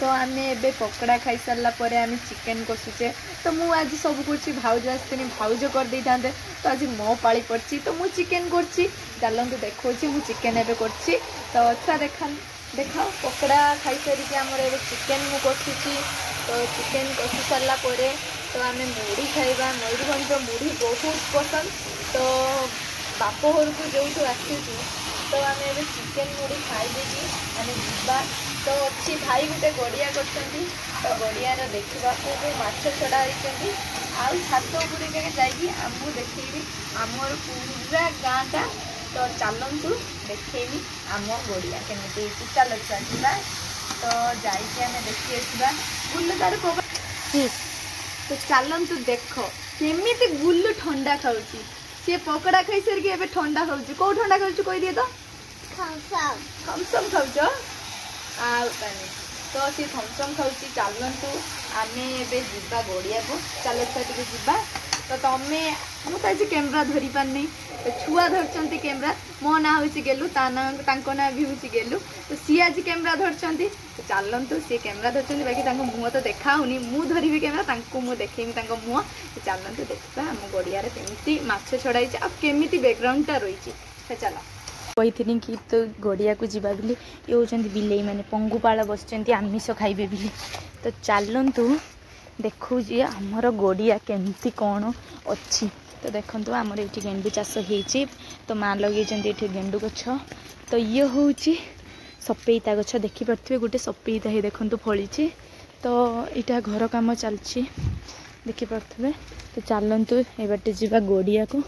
तो आम ए पकड़ा खाई सारा पर आम चिकेन कषुचे तो मुझे आज सब कुछ भाउज आसती भाउज करदे था तो आज मो पाली पड़ी तो मुझे चिकेन कर चलते देखा मुझे चिकेन एवं कर तो अच्छा देखा पकड़ा खाई सारिक आमर ए चिकेन मु कषुची तो चिकेन कषि सारापर तो आम मुढ़ी खाइबा मयूरभंज मुढ़ी बहुत पसंद तो बाप घर को जो आसुचु तो आम ए चिकेन मुढ़ी खाई आम जा तो अच्छी भाई गोटे गड़िया कर तो गड़ियार देखा माछ छड़ा होती आउ छात उपरे जाकि आमको देखी आमर पूरा गाँटा तो चलतु देखी आम गड़िया केमी चल चलता तो जाइए देखी आसवा गुल्लू तार तो चलतु देख केमी गुल्लू ठंडा खाऊँ सी पकड़ा खाई सारिक ए ठंडा खाऊँ कौ ठंडा खाऊँ कही दिए तो थम्सअप खाऊ आनी तो सी थम्सअप खाऊँ चलतु आम एबा गड़िया को चल छुआ तो तुम्हें मुझे आज कैमेरा धरी पारनी तो छुआ धरती कैमेरा मो ना हूँ गेलु ना भी हूँ गेलु तो सी आज कैमेरा धरती तो चलतु सी कैमेरा धरती बाकी मुँह तो देखा होनी मु धरबी कैमेरा मुझे देखेमी मुँह तो चलतु देखा आम गड़िया केमी माछ छड़ाई आमी बैकग्राउंडटा रही चल कही कि तो गड़िया को जीवा बोली ये होती बिले मैंने पंगुपाल बस आमिष खाइबे बोली तो चलतु देखू आमर गड़िया केमती कौन अच्छी तो देखो आमर ये गेंडू चाष हो तो माँ लगे गेंडू गछ तो ये हूँ सपेईता गछ देखिपे गोटे सपेईता ही देखु फली तो यहाँ घर कम चलती देखिपे तो चलतु ए बाटे जा गड़िया को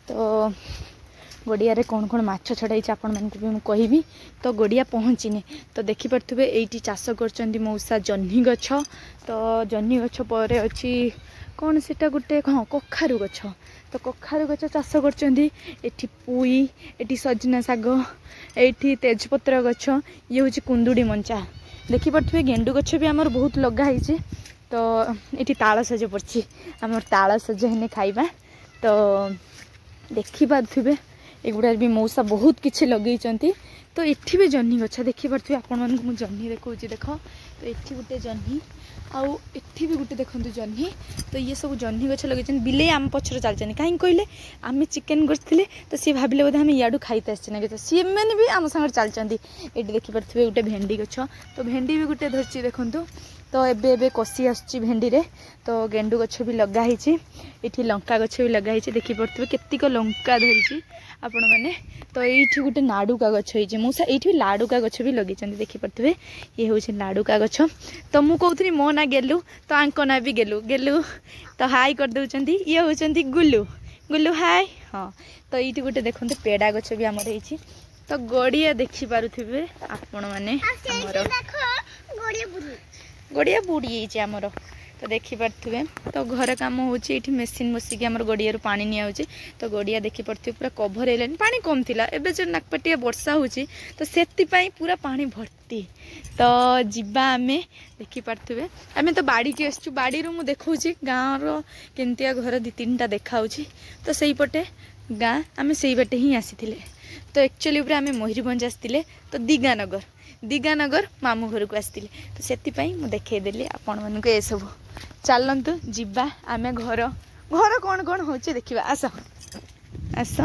तो गड़िया कौन कौन माछ छड़ाई आपण मानक भी मुझे तो गड़िया पहुँचीने तो देखिपे ये चाष कर मौसा जह्नी गछ तो जह्नी गछ पर अच्छी कौन से गोटे हाँ कखारु गछ तो कखारु गछ चाष कर पुई ये सजना शाग ये तेजपत्र गछ ये हूँ कुंदुड़ी मंचा देखिपे गेंडू गछ भी आमर बहुत लगाई तो ये ताल सज पड़ी आमर ताल सज हेने खाइबा तो देखिपे एगुड़ा भी मौसा बहुत किसी लगे तो ये भी जह्नी गछ देखिपे आपण मानक जह्नी देखा देख तो ये गोटे जह्नी आउ एठी भी गोटे देखो जह्नी तो ये सब जह्नी गछ लगे बिले आम पछर चलते कहीं कहले आम चिकेन करते तो सी भाविले बोधे आम इाड़ू खाई आसना तो सी मैंने भी आम सागर चलते ये देखिपे गोटे भेंडी गछ तो भेंडी भी गोटे धरती देखु तो एबे कषि आसुची भेंडी रे तो गेंडू गछ भी लगाई ये लंका गछ भी लगाई देखिपे केतिक लंका धरी आपण मैंने तो ये गोटे लाड़ुका गछ हो मौसा ये लाड़ुका गछ भी लगे देखिपे ये हूँ लाड़ुका गछ तो मुझे कहती मो ना गेलु तो आंक ना भी गेलु गेलु तो हाई कर दौरान ये हूँ गुल्लू गुल्लू हाय हाँ तो ये गोटे देखते पेड़ा गछ भी आमर हो तो गड़िया देखिपे आपण मैंने गड़िया बुड़ी जामर तो देखिपे तो घर कम होची मेसीन बसिक आम गड़िया पानी निया तो गड़िया देखिपे पूरा कभर है पानी कम थिला एबे जो नाकपाटिया वर्षा होची तो सेति पूरा पानी भर्ती तो जीवा आम देखिपे आम तो बाड़ी की आसचु बाड़ी रु देखा गाँव केमतिया घर दी तीन टा देखा तो सही पटे गाँ आम से बाटे ही आसी तो एक्चुअली आम मयूरभंज आसते तो दीगानगर मामू घर को आसते तो से देखईदेली आपण मानक ये सब चलतु जीवा आम घर घर कौन कौन हो देखा आस आस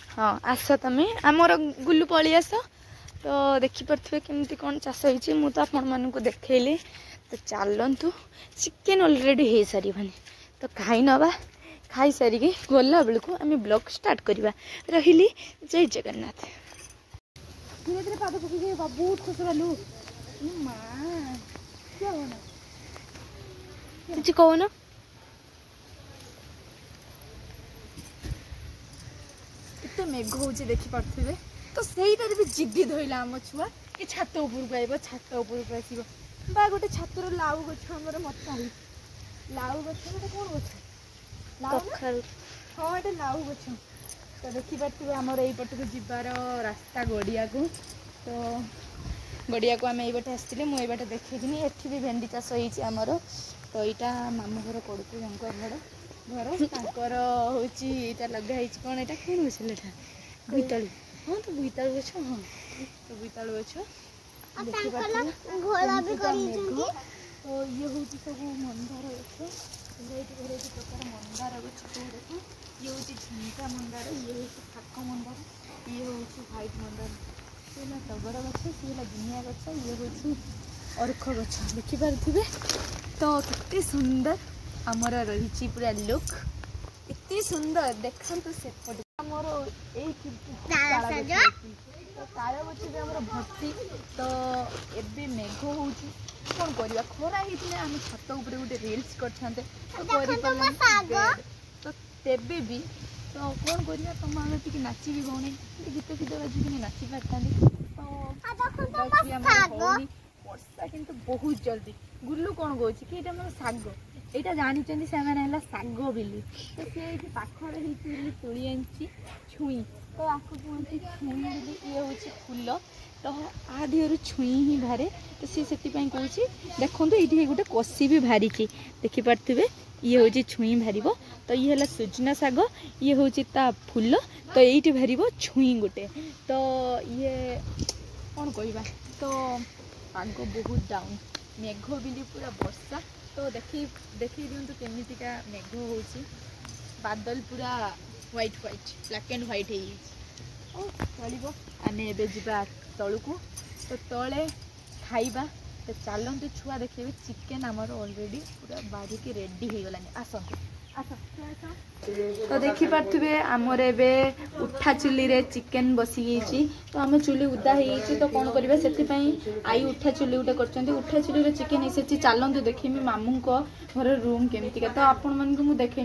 हाँ आस तुम आमर गुल्लू पलि आस तो देखिपे केमती कौन चाष होती मुझे तो आपण मानक देखली तो चलतु चिकेन ऑलरेडी हो सारी तो खाई नवा खाई सारिक गला बेलू आम ब्लॉग स्टार्ट करवा रही जय जगन्नाथ धीरे धीरे पाद पकड़ बहुत खुश गलु कि कौन एत मेघ हो देखिपे तो सहीटार भी जिद्दी धरला आम छुआ ये छात उपरको आइब छात उपरको आसब बा गोटे छातर लाउ गछ आमर मता लाउ गछ गोटे कौन गछ हाँ ये लाउ गछ तो देखिपे आमर यपट को जीवार रास्ता गड़िया को तो गड़िया को आम ये आसते मुझे ये देखनी एठी भी भेंडी चाष होमर तो यहाँ मामू घर पड़ू घर घर हूँ लगाई कौन यहाँ कौन गछ बोईतालू हाँ तो बोईतालू गछ हाँ तो बोईतालू गछ घोड़ा भी करी तो ये हूँ सब मंदार गछ भेराइटी भेराइटी प्रकार मंदार गछ सब देखो ये हूँ झुंका मंदार ये हूँ फाक मंदार ये हूँ व्हाइट मंदार सी है टगर गछ सी है दुनिया गछ ये हूँ अर्ख गछ देखिपे तो कितने सुंदर आमर रही पूरा लुक इतनी सुंदर देखा से मोर ताल गछ भी आम भर्ती तो एबे मेघ हो कौन करवा खरा होते आम छत उपर गोटे रिल्स करते तो तेबे भी तो कौन करवा तुम आगे टी नाची भी गौनी गीत गीत बाजी नाची पारता तो वर्षा किंतु बहुत जल्दी गुल्लू कौन कौच कि ये मोर शाग यहाँ जानते से शाग बोली तो सी पाखे तुली आनी छुई तो आपको कहते छुई बोली ये हूँ फुल तो आ देहर छुई ही बाहरे तो सी से कहूँ देखो ये गोटे कषि भी बाहरी देखिपे ये हूँ छुई बाहर तो ये है सुजना शाग ये हूँ फुल तो ये बाहर छुई गोटे तो ये कौन कहवा तो पाग बहुत डाउन मेघ बिली पूरा वर्षा तो देखी दिंतु केमितिका मेघ हो बादल पूरा white white black and white हो चलो आम एबा तलू को तो तले खाइबा तो चलते छुआ देखिए चिकेन आमर ऑलरेडी पूरा बारिकी रेडी हो गलानी आसतु तो देखिपे आमर ए उठा चुली रे चिकेन बसी तो आम चुली उदा हो तो कौन करवा से आई उठा चुली गोटे कर उठा चुली चिकेन चलते देखी मामू घर रूम केमिका तो आपण मानक मुझे देखे